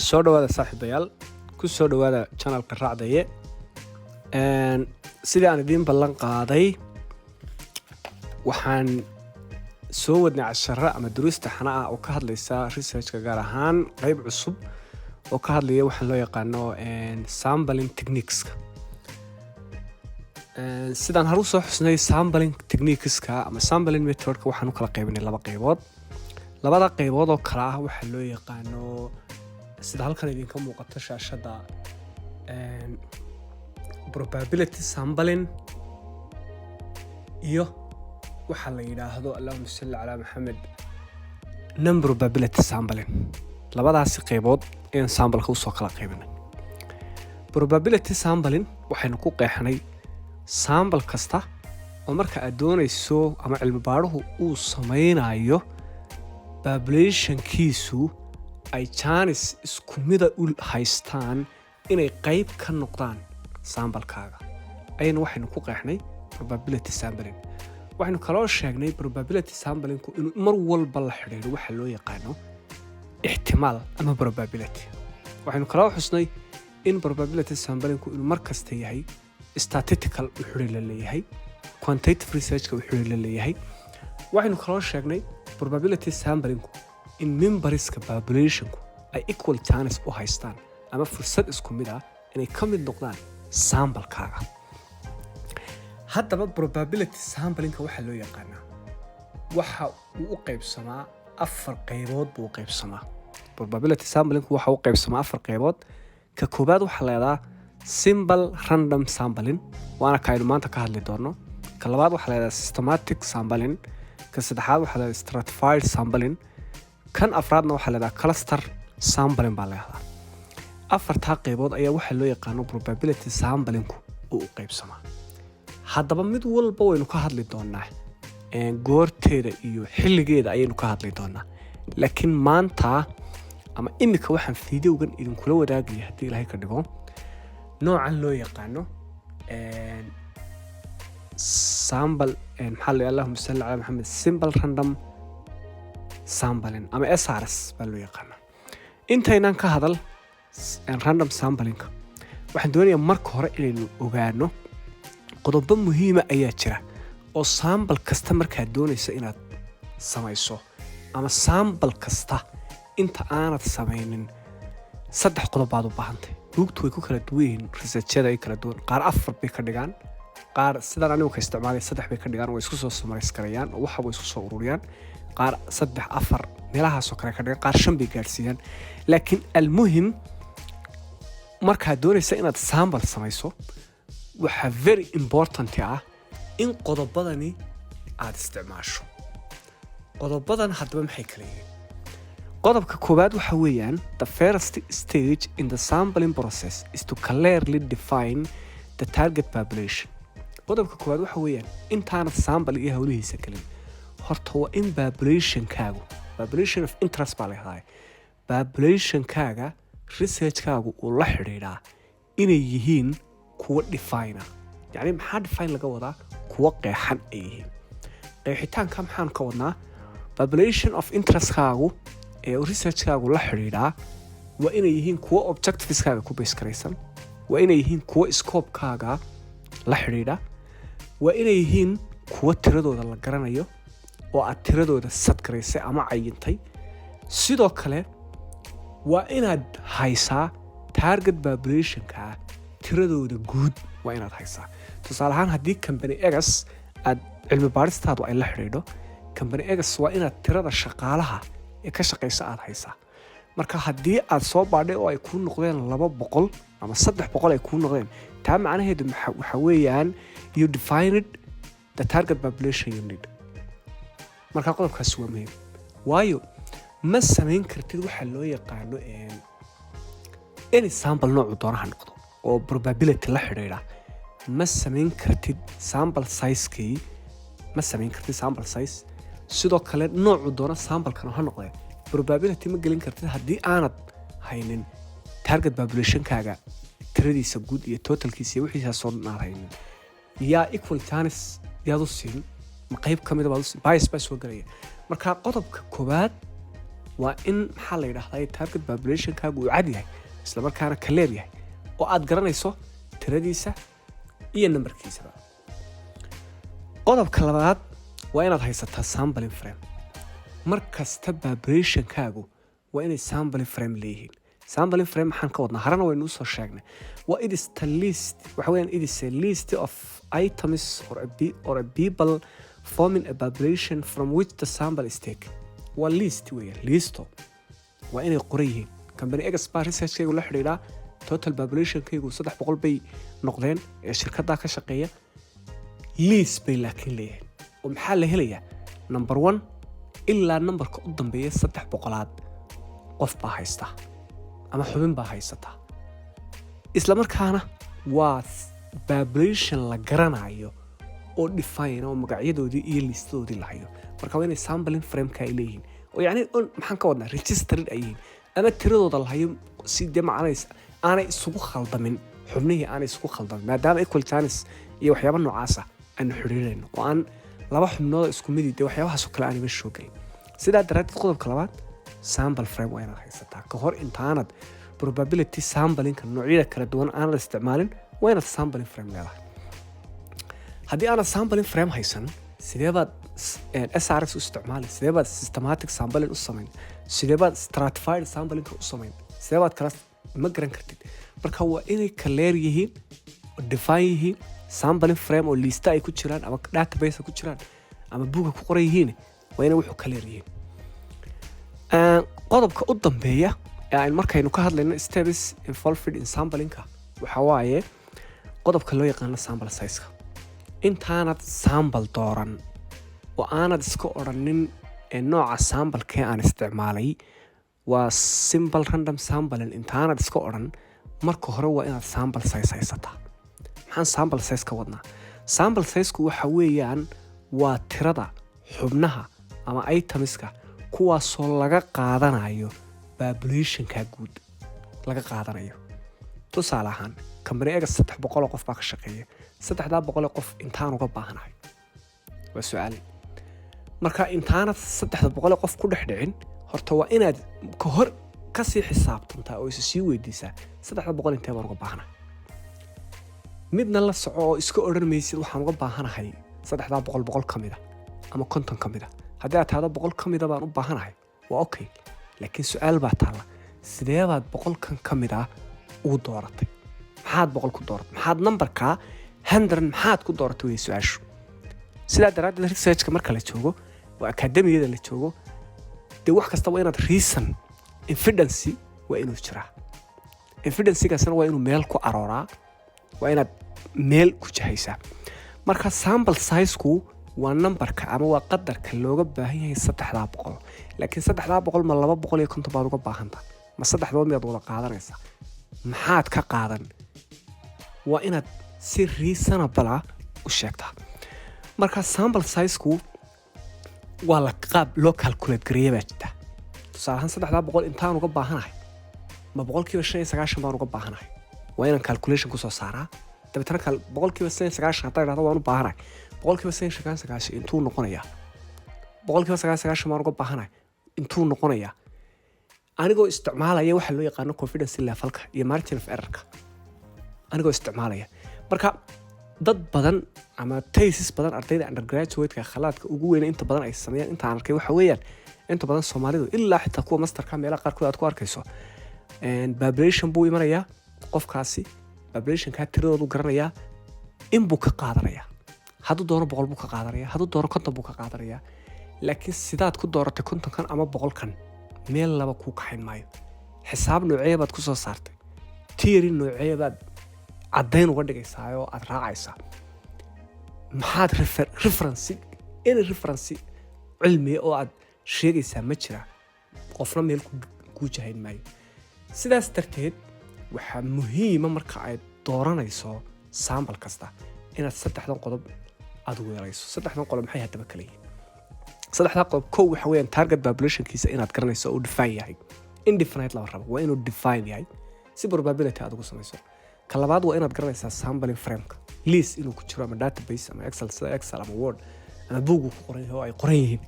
soo dhawaada saaxiibayaal ku soo dhawaada channelka raacdaye sidii aan idiin ballan qaaday waxaan soo wadnay casharo ama duruusta xana ah oo ka hadlaysa researchka gaar ahaan qayb cusub oo ka hadlaya waxaan loo yaqaano sampling techniques-ka sidaan hore usoo xusnay sampling techniques-ka ama sampling method-ka waxaan u kala qaybinay laba qaybood labada qaybood oo kala ah waxaa loo yaqaano sida halkan idinka muuqato shaashada probability sampling iyo waxaa la yidhaahdo allahumma salli calaa maxamed non-probability sampling labadaasi qaybood ayaan sambalka usoo kala qaybinay probability sampling waxaynu ku qeexnay sambal kasta oo marka aad doonayso ama cilmi baaruhu uu samaynayo populationkiisu ay chance isku mida u haystaan inay qayb ka noqdaan sambalkaaga ayayna waxaynu ku qeexnay probability sampling waxaynu kaloo sheegnay probability samplingku inuu mar walba la xidhiidho waxa loo yaqaano ixtimaal ama probability waxaynu kaloo xusnay in probability samplingku inuu mar kasta yahay statistical u xidhiidh la leeyahay quantitative researchka u xidhiidh la leeyahay waxaynu kaloo sheegnay probability samplingku in memberska populationku ay equal chance u haystaan ama fursad isku mid ah inay ka mid noqdaan sambalkaaga haddaba probability samplingka waxaa loo yaqaanaa waxa uu u qaybsamaa afar qaybood buu u qaybsamaa probability samplingku waxa u qaybsamaa afar qaybood ka koobaad waxaa leedaha simple random sampling waana kaaynu maanta ka hadli doono ka labaad waxaa leedaha systematic sampling ka saddexaad waxaa leedaha stratified sampling kan afraadna waxaa leedaha cluster sampling baa leedaha afartaa qaybood ayaa waxaa loo yaqaano probability samplingku uu u qaybsamaa haddaba mid walba waynu ka hadli doonaa goorteeda iyo xilligeeda ayaynu ka hadli doonaa laakiin maanta ama imika waxaan fiidiyowgan idinkula wadaagaya haddii ilaahay ka dhigo noocan loo yaqaano sample maxaa la allahumma salli calaa maxamed simple random sampling ama SRS baa loo yaqaanaa intaynaan ka hadal random samplingka waxaan doonayaa marka hore inaynu ogaano qodobo muhiima ayaa jira oo sambal kasta markaad doonaysa inaad samayso ama sambal kasta inta aanad samaynin 3 qodob baad u baahantay buugtu way ku kala duwan yihiin researchada ay kala duwan qaar 4 bay ka dhigaan qaar sidaan anigu ka isticmaalay 3 bay ka dhigaan oo isku soo samaris karayaan oo waxa way isku soo ururiyaan qaar 3 4 meelahaas oo kale ka dhigaan qaar 5 bay gaarsiiyaan laakiin almuhim markaad doonaysa inaad sambal samayso waxa very important ah in qodobadani aad isticmaasho qodobadan haddaba maxay kala yihiin qodobka koowaad waxa weeyaan the first stage in the sampling process is to clearly define the target population qodobka koowaad waxa weeyaan intaanad sample iyo hawlihiisa kalin horta waa in population of interest baa leedahay populationkaaga researchkaagu uu la xidhiidhaa inay yihiin kuwa define yani maxaa define laga wadaa kuwa qeexan ay yihiin qeexitaanka maxaan ka wadnaa population of interest-kaagu ee researchkaagu la xidhiidhaa waa inay yihiin kuwa objectiveskaaga ku base garaysan waa inay yihiin kuwa scope-kaaga la xidhiidha waa inay yihiin kuwa tiradooda la garanayo oo aad tiradooda sadgaraysay ama cayintay sidoo kale waa inaad haysaa target populationka tiradooda guud waa inaad haysaa tusaale ahaan haddii company X aad cilmi baaristaadu ay la xidhiidho company X waa inaad tirada shaqaalaha ee ka shaqeysa aad haysaa marka haddii aad soo baadhay oo ay kuu noqdeen 200 ama 300 ay kuu noqdeen taa macnaheedu waxa weeyaan you defined the target population you need marka qodobkaas waa muhiim waayo ma samayn kartid waxa loo yaqaano any sample nooc doonaha noqdo oo probability la xidhiidha ma samayn kartid sample size-kii ma samayn kartid sample size sidoo kale noocu doona sample-kan ha noqdee probability ma gelin kartid haddii aanad haynin target population-kaaga tiradiisa guud iyo totalkiisa iyo wixiisa soo dhan aad haynin yaa equal chance yaad u siin ma qayb ka mid ah bias baa soo galaya marka qodobka koowaad waa in maxaa la yidhaahdaa target populationkaagu uu cad yahay isla markaana clear yahay oo aad garanayso tiradiisa iyo nambarkiisaba. qodobka labaad waa inaad haysataa sampling frame. mar kasta populationkaagu waa inay sampling frame leeyihiin. sampling frame maxaan ka wadnaa? harana waynu usoo sheegnay. waa it is the list, waxa weeyaan it is a list of items or a people forming a population from which the sample is taken. waa list weeyaan, listo waa inay qoran yihiin. company expert researchkaygu la xidhiidhaa total populationkaygu 300 bay noqdeen ee shirkadda ka shaqeeya. list bay laakiin leeyihiin oo maxaa la helayaa number 1 ilaa numberka u dambeeya 300aad qof baa haysta ama xubin baa haysata. isla markaana waa population la garanayo oo define oo magacyadoodii iyo listadoodii la hayo. marka waa inay sampling frame-ka ay leeyihiin oo yacni maxaan ka wadnaa registered ay yihiin ama tiradooda la hayo si dee macnaysa aanay isugu khaldamin, xubnihii aanay isugu khaldamin maadaama equal chance iyo waxyaaba noocaasa aanu xidhiidhayno oo aan laba xubnooda isku midi dee waxyaabahaasoo kale aanay meesha soo gelin. sidaa daraaddeed qodobka labaad sample frame waa inaad haysataa ka hor intaanad probability samplingka noocyada kala duwan aanad isticmaalin. waa inaad sampling frame leedahay. haddii aanad sampling frame haysan sidee baad SRS u isticmaali? sidee baad systematic sampling u samayn? sidee baad stratified samplingka u samayn? sidee baad kala ma garan kartid. marka waa inay clear yihiin oo define yihiin sampling frame oo lista ay ku jiraan ama database ku jiraan ama buuga ku qoran yihiin. waa inay wuxuu clear yihiin. qodobka u dambeeya ee aan markaynu ka hadlayno steps involved in samplingka waxa waaye qodobka loo yaqaano sample size-ka. intaanad sample dooran oo aanad iska odhanin nooca sample-kee aan isticmaalay waa simple random sampling. intaanad iska odhan marka hore waa inaad sample size haysataa. maxaan sample size ka wadnaa? sample size-ku waxa weeyaan waa tirada xubnaha ama itemska kuwaasoo laga qaadanayo populationka guud laga qaadanayo. tusaale ahaan company X 300 qof baa ka shaqeeya. 300 qof intaan uga baahanahay waa su'aal. marka intaanad 300 qof ku dhex dhicin horta waa inaad ka hor ka sii xisaabtantaa oo sii weydiisaa 300 intee baan uga baahanahay. midna la soco oo iska odhan maysid waxaan uga baahanahay 300 ka mid ah ama 50 ka mid ah. haddii aad tahdo 100 ka mid ah baan u baahanahay waa okay, laakiin su'aal baa taala sidee baad 100 ka mid ah ugu dooratay? maxaad 100 ku dooratay? maxaad numberka 100 maxaad ku dooratay way su'aashu. sidaa daraaddeed researchka marka la joogo oo akademiyada la joogo dee wax kasta waa inaad reason evidence waa inuu jiraa. evidence-gaasna waa inuu meel ku arooraa, waa inaad meel ku jahaysaa. marka sample size-ku waa numberka ama waa qadarka looga baahan yahay 300. laakiin 300 ma 250 baad uga baahantaa ma 300 miyaad wada qaadanaysaa? maxaad ka qaadan? waa inaad si reasonable u sheegtaa. marka sample size-ku waa la qaab loo calculate gareeyaa baa jirta. tusaale ahaan 300 intaan uga baahanahay ma 95% baan uga baahanahay. waa inaan calculation ku soo saaraa dabeetana 95% hataa idhaahdo waan u baahanahay 95% intuu noqonayaa 95% baan uga baahanahay intuu noqonayaa anigoo isticmaalaya waxa loo yaqaano confidence level-ka iyo margin of error-ka anigoo isticmaalaya. marka dad badan ama thesis badan ardayda undergraduate-ka khalaadka ugu weyn inta badan ay sameeyaan inta aan arkay waxa weeyaan inta badan Soomaalidu ilaa xitaa kuwa masterka meelaha qaarkood aad ku arkayso population buu imanayaa qofkaasi population-ka tiradoodu garanayaa in buu ka qaadanayaa. hadduu doono 100 buu ka qaadanayaa, hadduu doono 50 buu ka qaadanayaa. laakiin sidaad ku dooratay 50kan ama 100kan meel laba ku kaxayn maayo. xisaab noocee baad ku soo saartay, theory noocee baad caddayn uga dhigaysaa oo aad raacaysaa. maxaad reference cilmi oo aad sheegaysaa ma jira, qofna meel ku jahayn maayo. sidaas darteed waxaa muhiima marka ay dooranayso sample kasta inaad 3 qodob aad weerayso. 3 qodob maxay hadaba kala yihiin? 3 qodob kow waxa weeyaan target populationkiisa inaad garanayso oo define yahay. indefinite laba rabo waa inuu define yahay si probability aad ugu samayso. ka labaad waa inaad garanaysaa sampling frame-ka list inuu ku jiro ama database ama Excel ama Word ama buug ku qoran yahay oo ay qoran yihiin.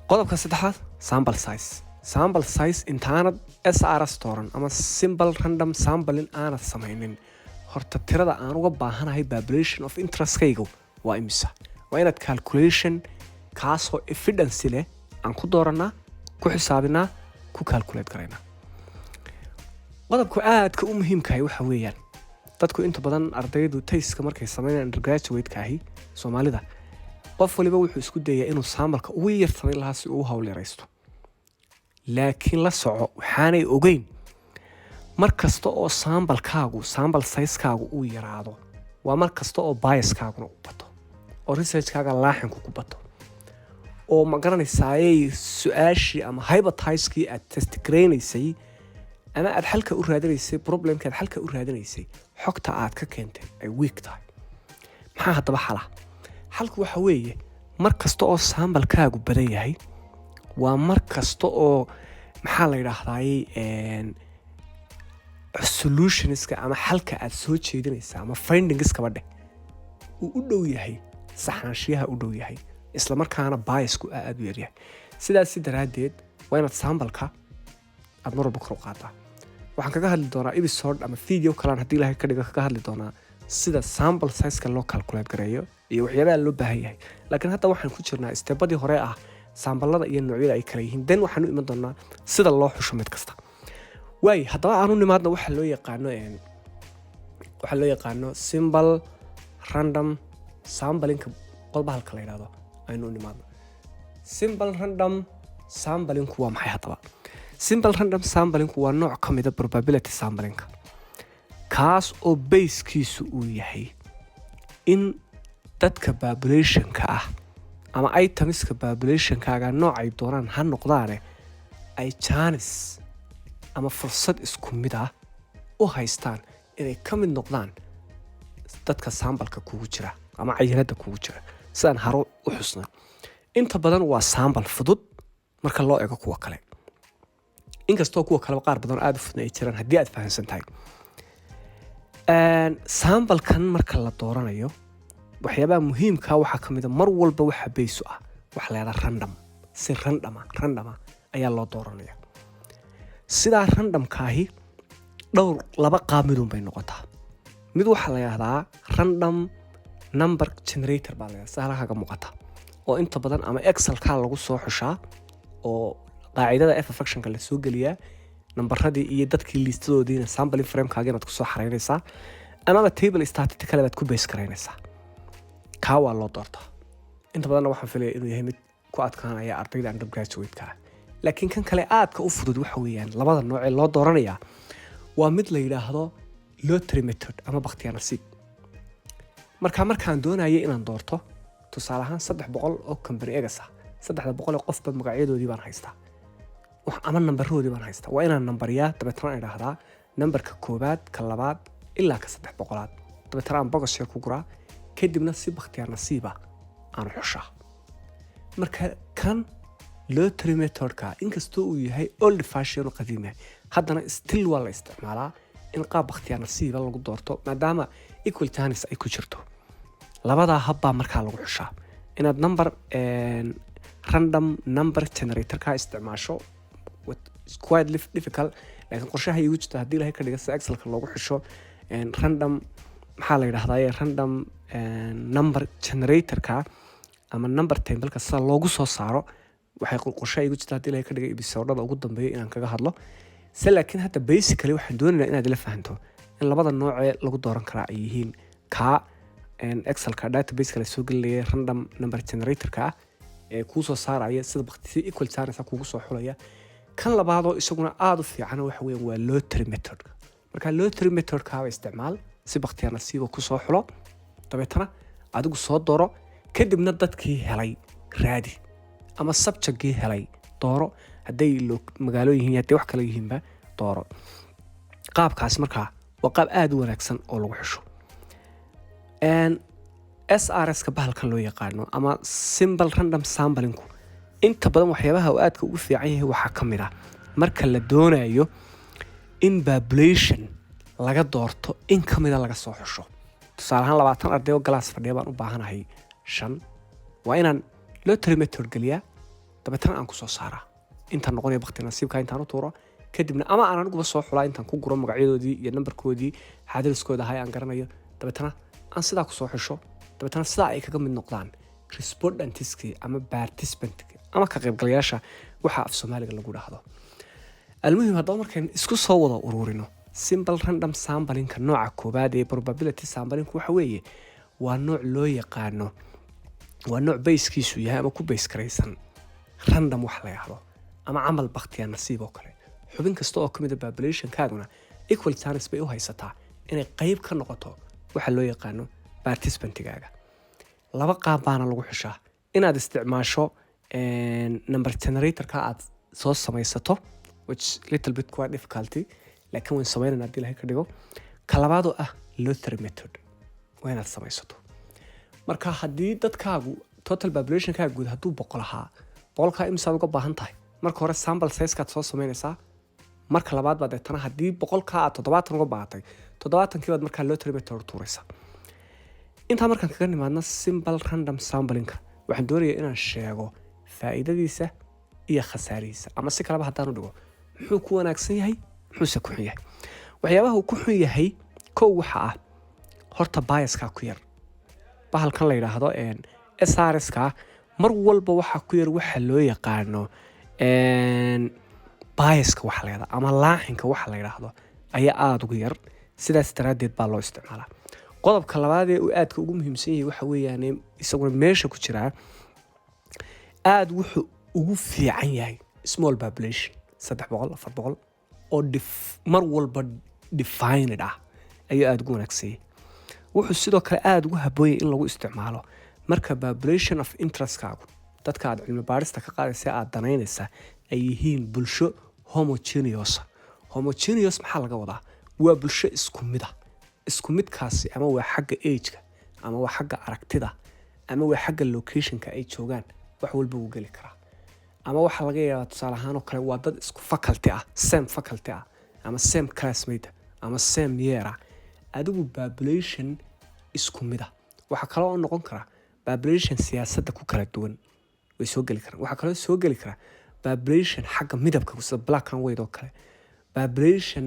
qodobka saddexaad sample size. sample size intaanad SRS dooran ama simple random sampling aanad samaynin horta tirada aan uga baahanahay population of interest-kaygu waa imisa waa inaad calculation kaasoo evidence leh aan ku dooranaa ku xisaabinaa ku calculate garaynaa qodobka aadka u muhiimkahay waxa weeyaan dadku inta badan ardaydu tayska markay sameynayaan undergraduate-ka ahi Soomaalida qof waliba wuxuu isku dayaa inuu sample-ka ugu yar samayn lahaa si uu hawl yaraysto laakiin la soco waxaanay ogeyn mar kasta oo sample size-kaagu uu yaraado waa mar kasta oo bias-kaaguna u bato oo research-kaaga laaxinku ku bato oo ma garanaysaayay su-aashii ama hypothesis-kii aad testgaraynaysay ama aad xalka u raadinaysay problemka aad xalka u raadinaysay xogta aad ka keentay ay weak tahay maxaa haddaba xalku waxa weeye mar kasta oo sample-kaagu badan yahay waa mar kasta oo maxaa la yidhaahdaayey solutionska ama xalka aad soo jeedinaysaa ama findingskaba dheh uu u dhow yahay saxnaanshiyaha u dhow yahay isla markaana biasku aad u yaryahay sidaasi daraaddeed waa inaad sample-ka aad mar walba kor u qaadaa waxaan kaga hadli doonaa episode ama video kalaan haddii ilaahay ka dhigo kaga hadli doonaa sida sample size-ka loo calculate gareeyo iyo waxyaabaha loo baahan yahay laakiin hadda waxaan ku jirnaa steebadii hore ah sambalada iyo noocyada ay kala yihiin dan waxaan u iman doonaa sida loo xusho mid kasta waay haddaba aanu nimaadna waxa loo yaqaano simple random sampling-ka qodba halka la yidhaahdo aynu u nimaadno simple random sampling waa maxay haddaba simple random sampling waa nooc ka mida probability sampling-ka kaas oo basekiisu uu yahay in dadka population-ka ah ama itemiska population-kaaga noocay doonaan ha noqdaane ay chance ama fursad isku mid ah u haystaan inay ka mid noqdaan dadka sambalka kugu jira ama cayinada kugu jira sidaan haro u xusna inta badan waa sample fudud marka loo eego kuwa kale inkastoo kuwa kale qaar badan aad u fudud ay jiraan haddii aad fahansan tahay sample-kan marka la dooranayo waxyaabaha muhiimka waxaa ka mid a mar walba waxa base ah waxa la yidhahdaa random si random ayaa loo dooranaya sidaa randomkaahi laba qaab midun bay noqotaa mid waxaa la yidhahdaa random number generator baa la yidhahdaa sahalkaaga muuqata oo inta badan ama excelka lagu soo xushaa oo qaacidada f-functionka la soo geliyaa nambaradii iyo dadkii liistadoodiina sampling frame-kaaga inaad ku soo xaraynaysaa ama table statistical baad ku base garaynaysaa kaa waa loo doortaa inta badanna waxaan filaya inuu yahay mid ku adkaanaya ardayda undergraduate-ka ah laakiin kan kale aadka u fudud waxa weeyaan labada nooc ee loo dooranayaa waa mid la yidhaahdo lottery method ama bakhtiyaa nasiib markaan doonayay inaan doorto tusaale ahaan 300 oo company egas ah 300 qofba magacyadoodii baan haystaa ama nambaroodii baan haystaa waa inaan nambariyaa dabeetana aan idhaahdaa nambarka koobaad ka labaad ilaa ka 300aad dabeetana aan bogoska ku guraa kadibna si bakhtiyaa nasiiba aan xushaa marka kan lottery method-ka inkastoo uu yahay old fashion oo qadiimi haddana still waa la isticmaalaa in qaab bakhtiyaa nasiiba lagu doorto maadaama equal chance ay ku jirto labadaa habbaa markaa lagu xushaa inaad random number generator-ka isticmaasho it's quite difficult laakiin qorshaha igu jirta haddii ilahay ka dhiga si excelka loogu xusho random maxaa la yidhahdaa random number generator-ka ama number table-ka sida loogu soo saaro waxay qorshaha igu jirta haddii ilahay ka dhiga episode-da ugu dambeeya inaan kaga hadlo se laakiin hadda basically waxaan doonaynaa inaad ila fahanto in labada noocee lagu dooran karaa ay yihiin kaa excelka database-ka la soo gelinaya random number generator-ka ee kuu soo saaraya sida bakhti equal chance kugu soo xulaya kan labaadoo isaguna aad u fiican waxa weeyaan waa lottery method-ka marka lottery method-ka waa isticmaal si bakhtiyaa nasiiba ku soo xulo dabeetana adigu soo dooro kadibna dadkii helay raadi ama subject-kii helay dooro hadday magaalo yihiin hadday wax kale yihiinba dooro qaabkaas markaa waa qaab aad u wanaagsan oo lagu xusho SRS-ka bahalkan loo yaqaano ama simple random sampling-ku inta badan waxyaabaha uu aadka ugu fiican yahay waxaa ka mid ah marka la doonayo in population laga doorto in ka mida laga soo xusho tusaale ahaan 20 arday oo galaas fadhiya baan u baahanahay 5 waa inaan lottery method geliyaa dabeetana aan ku soo saaraa intaan noqonaya bakti nasiibka intaan u tuuro kadibna ama aan aniguba soo xulaa intaan ku guro magacyadoodii iyo nambarkoodii xaadiriskooda ahay aan garanayo dabeetana aan sidaa ku soo xisho dabeetana sidaa ay kaga mid noqdaan respondentiskii ama participantkii ama ka qaybgalayaasha waxa af Soomaaliga lagu dhaahdo almuhim haddaba markaan isku soo wada ururino simple random sampling nooca koobaad ee probability sampling waxa weeye waa nooc loo yaqaano waa nooc basekiisu yahay ama ku base karaysan random wax la yiraahdo ama camal baktiya nasiib oo kale xubin kasta oo kamid ah population kaaguna equal chance bay u haysataa inay qayb ka noqoto waxa loo yaqaano participantigaaga laba qaab baana lagu xishaa inaad isticmaasho number generator ka aad soo samaysato which little bit quite difficulty laakiin waan sameynaa hadii la ka dhigo kalabaado ah lottery method waa inaad samaysato marka haddii dadkaagu total population kaaga guud hadduu 100 ahaa 100 imsaad uga baahan tahay marka hore sample size kaad soo samaynaysaa marka labaad baad deetana haddii 100 aad 70 uga baahatay 70 baad markaa lottery method tuuraysaa intaa markaan kaga nimaadna simple random sampling waxaan doonayaa inaan sheego faa'iidadiisa iyo khasaarihiisa ama si kaleba haddaan u dhigo muxuu ku wanaagsan yahay muxuu ku xun yahay waxyaabaha uu ku xun yahay kow waxa ah horta biaska ku yar bahalkan la yiraahdo SRS ka mar walba waxa ku yar waxa loo yaqaano biaska waxa la yiraahdo ama laaxinka waxa la yiraahdo ayaa aad ugu yar sidaas daraadeed baa loo isticmaalaa qodobka labaad ee uu aadka ugu muhiimsan yahay waxa weeyaan isaguna meesha ku jira aad wuxuu ugu fiican yahay small population 300 400 oo mar walba defined ah ayuu aad ugu wanaagsan yahay wuxuu sidoo kale aad ugu habboon yahay in lagu isticmaalo marka population of interest kaagu dadka aad cilmi baarista ka qaadaysa aad danaynaysa ay yihiin bulsho homogeneous maxaa laga wadaa waa bulsho isku midkaasi ama waa xagga age-ka ama waa xagga aragtida ama waa xagga location-ka ay joogaan wax walba uu gali karaa ama waxa laga yaabaa tusaale ahaan oo kale waa dad isku faculty ah same faculty ah ama same classmate ama same year adigu population isku mid ah waxa kale oo noqon kara population siyaasadda ku kala duwan way soo gali karaan waxa kale oo soo gali kara population xagga midabka sida black and white oo kale population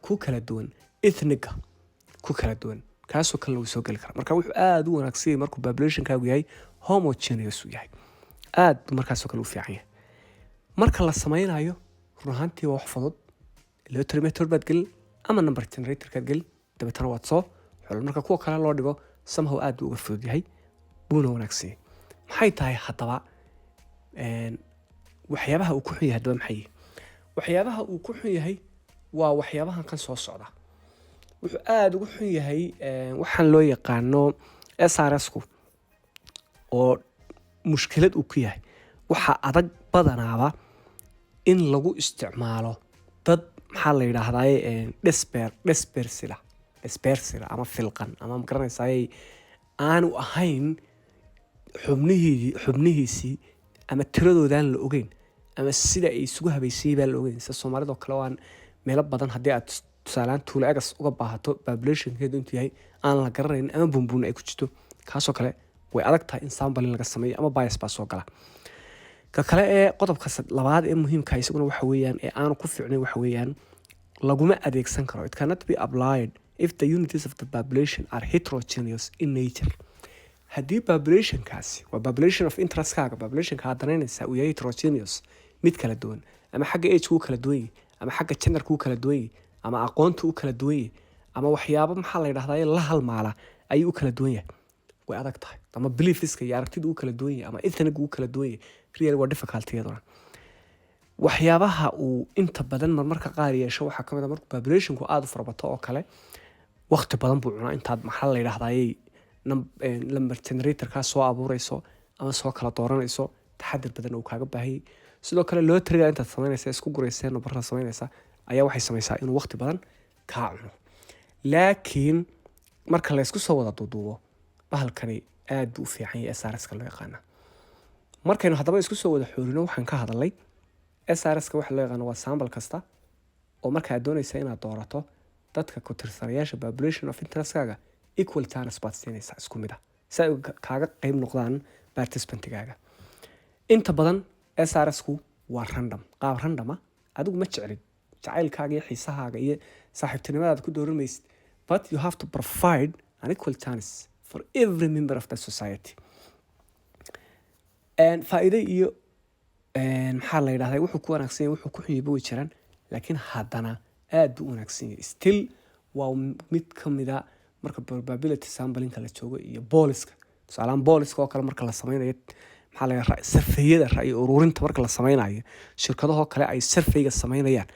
ku kala duwan ethnic ku kala duwan kaasoo kale lagu soo gali kara marka wuxuu aad u wanaagsan yahay markuu population kaagu yahay homogeneous yahay aad markaasoo kale u fiican yahay marka la samaynayo run ahaantii waa wax fudud lottery method baad gelin ama number generator kaad gelin dabeetana waad soo xul marka kuwa kale loo dhigo somehow aad uga fudud yahay buuna wanaagsan yahay maxay tahay haddaba waxyaabaha uu ku xun yahay haddaba maxay waxyaabaha uu ku xun yahay waa waxyaabahan kan soo socda wuxuu aad ugu xun yahay waxaan loo yaqaano SRS-ku oo mushkilad uu ku yahay waxa adag badanaaba in lagu isticmaalo dad maxaa la yiraahdaa despersila ama filqan ama magaranaysaa aanu ahayn xubnihiisii ama tiradoodan la ogeyn ama sida ay isugu habeysay baa la ogeyn sida Soomaalida kale oo aan meelo badan haddii aad tusaalaan tuulo egas uga baahato population-keedu intuu yahay aan la garanayn ama bunbun ay ku jirto kaasoo kale way adag tahay in sampling laga sameeyo ama bias baa soo gala ka kale ee qodobka labaad ee muhiimka isaguna waxa weeyaan ee aan ku fiicnay waxa weeyaan laguma adeegsan karo it cannot be applied if the unities of the population are heterogeneous in nature haddii populationkaasi waa population of interest kaaga populationka aad danaynaysa uu yahay heterogeneous mid kala duwan ama xagga age ku kala duwan ama xagga gender ku kala duwan ama aqoonta u kala duwan ama waxyaabo maxaa la yiraahdaa la halmaala ayuu u kala duwan yahay way adag tahay ama beliefska iyo aragtida u kala duwan yahay ama ethnic u kala duwan yahay really waa difficult iyaduna waxyaabaha uu inta badan marmarka qaar yeesho waxa kamid ah marka populationku aad u farabato oo kale waqti badan buu cunaa intaad maxaa la yiraahdaa number generator ka soo abuurayso ama soo kala dooranayso taxadir badan uu kaaga baahay sidoo kale loo tiriga inta sameynaysa isku gureysay number sameynaysa ayaa waxay samaysaa inuu waqti badan ka cuno laakiin marka la isku soo wada duuduubo bahalkani aad u fiican yahay SRS-ka loo yaqaan markaynu haddaba isku soo wada xoorino waxaan ka hadalay SRS-ka waxa loo yaqaan waa sample kasta oo marka aad doonaysa inaad doorato dadka ku tirsanayaasha population of interest-kaaga equal chance baad siinaysaa isku mid ah si ay kaaga qayb noqdaan participant-gaaga inta badan SRS-ku waa random, qaab random ah. adigu ma jeclid jacaylkaaga iyo xiisahaaga iyo saaxiibtinimadaada ku dooran maysid, but you have to provide an equal chance for every member of the society. faa'iido iyo maxaa la yidhahdaa wuxuu ku wanaagsan yahay wuxuu ku xun yahay way jiraan, laakiin haddana aad buu u wanaagsan yahay. Still waa mid ka mid a marka probability samplinka la joogo iyo booliska. tusaalehaan booliska oo kale marka la sameynayo maxaa la yidhahdaa sarfeeyada ra'yi ururinta marka la sameynayo, shirkadahoo kale ay sarfeyga sameynayaan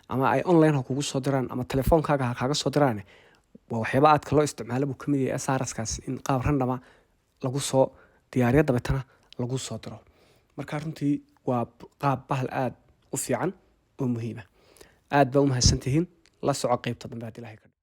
ama ay online ha kugu soo diraan ama telefoonkaaga ha kaaga soo diraan, waa waxyaaba aadka loo isticmaalo buu ka mid yahay SRS-kaas in qaab randama lagu soo diyaariyo dabeetana lagu soo diro. marka runtii waa qaab bahal aad u fiican oo muhiim ah. aad baa u mahadsantihiin, la soco qaybta dambe haddii Ilaahay ka dhigo.